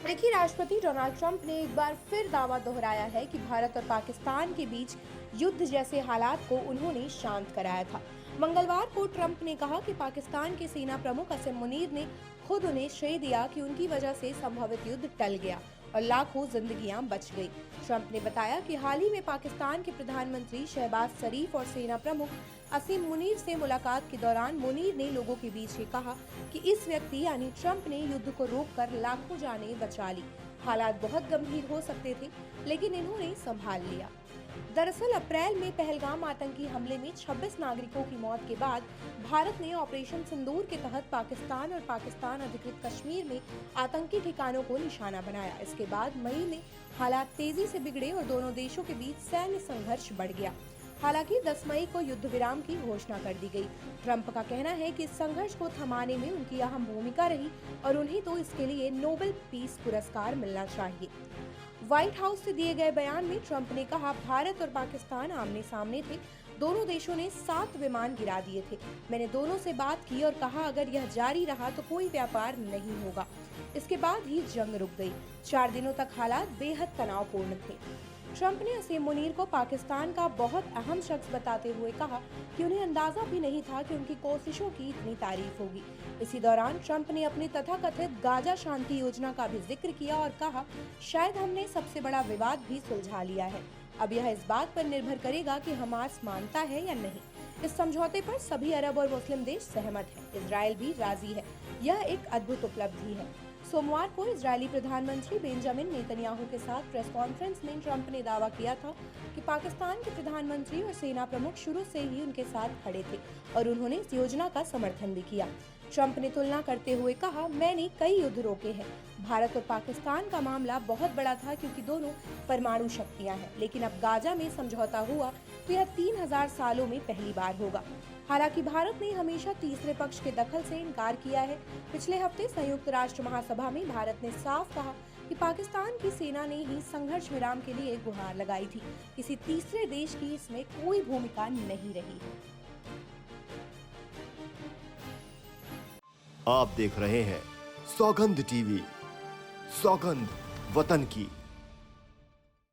अमेरिकी राष्ट्रपति Donald Trump ने एक बार फिर दावा दोहराया है कि भारत और पाकिस्तान के बीच युद्ध जैसे हालात को उन्होंने शांत कराया था। मंगलवार को ट्रंप ने कहा कि पाकिस्तान के सेना प्रमुख असीम मुनीर ने खुद उन्हें श्रेय दिया कि उनकी वजह से संभावित युद्ध टल गया और लाखों जिंदगियां बच गई। ट्रंप ने बताया कि हाल ही में पाकिस्तान के प्रधानमंत्री शहबाज शरीफ और सेना प्रमुख असीम मुनीर से मुलाकात के दौरान मुनीर ने लोगों के बीच ये कहा कि इस व्यक्ति यानी ट्रंप ने युद्ध को रोककर लाखों जानें बचा ली। हालात बहुत गंभीर हो सकते थे, लेकिन इन्होंने संभाल लिया। दरअसल अप्रैल में पहलगाम आतंकी हमले में 26 नागरिकों की मौत के बाद भारत ने ऑपरेशन सिंदूर के तहत पाकिस्तान और पाकिस्तान अधिकृत कश्मीर में आतंकी ठिकानों को निशाना बनाया। इसके बाद मई में हालात तेजी से बिगड़े और दोनों देशों के बीच सैन्य संघर्ष बढ़ गया। हालांकि 10 मई को युद्ध विराम की घोषणा कर दी गई। ट्रंप का कहना है कि इस संघर्ष को थमाने में उनकी अहम भूमिका रही और उन्हें तो इसके लिए नोबेल पीस पुरस्कार मिलना चाहिए। व्हाइट हाउस से दिए गए बयान में ट्रंप ने कहा, भारत और पाकिस्तान आमने सामने थे। दोनों देशों ने 7 विमान गिरा दिए थे। मैंने दोनों से बात की और कहा अगर यह जारी रहा तो कोई व्यापार नहीं होगा। इसके बाद ही जंग रुक गई। 4 दिनों तक हालात बेहद तनावपूर्ण थे। ट्रंप ने असीम मुनीर को पाकिस्तान का बहुत अहम शख्स बताते हुए कहा कि उन्हें अंदाजा भी नहीं था कि उनकी कोशिशों की इतनी तारीफ होगी। इसी दौरान ट्रंप ने अपनी तथाकथित गाजा शांति योजना का भी जिक्र किया और कहा, शायद हमने सबसे बड़ा विवाद भी सुलझा लिया है। अब यह इस बात पर निर्भर करेगा कि हमास मानता है या नहीं। इस समझौते पर सभी अरब और मुस्लिम देश सहमत हैं। इजराइल भी राजी है। यह एक अद्भुत उपलब्धि है। सोमवार को इजरायली प्रधानमंत्री बेंजामिन नेतन्याहू के साथ प्रेस कॉन्फ्रेंस में ट्रंप ने दावा किया था कि पाकिस्तान के प्रधानमंत्री और सेना प्रमुख शुरू से ही उनके साथ खड़े थे और उन्होंने इस योजना का समर्थन भी किया। ट्रंप ने तुलना करते हुए कहा, मैंने कई युद्ध रोके हैं। भारत और पाकिस्तान का मामला बहुत बड़ा था क्योंकि दोनों परमाणु शक्तियां हैं, लेकिन अब गाजा में समझौता हुआ तो यह 3000 सालों में पहली बार होगा। हालांकि भारत ने हमेशा तीसरे पक्ष के दखल से इनकार किया है। पिछले हफ्ते संयुक्त राष्ट्र महासभा में भारत ने साफ कहा कि पाकिस्तान की सेना ने ही संघर्ष विराम के लिए गुहार लगाई थी। किसी तीसरे देश की इसमें कोई भूमिका नहीं रही। आप देख रहे हैं सौगंध टीवी, सौगंध वतन की।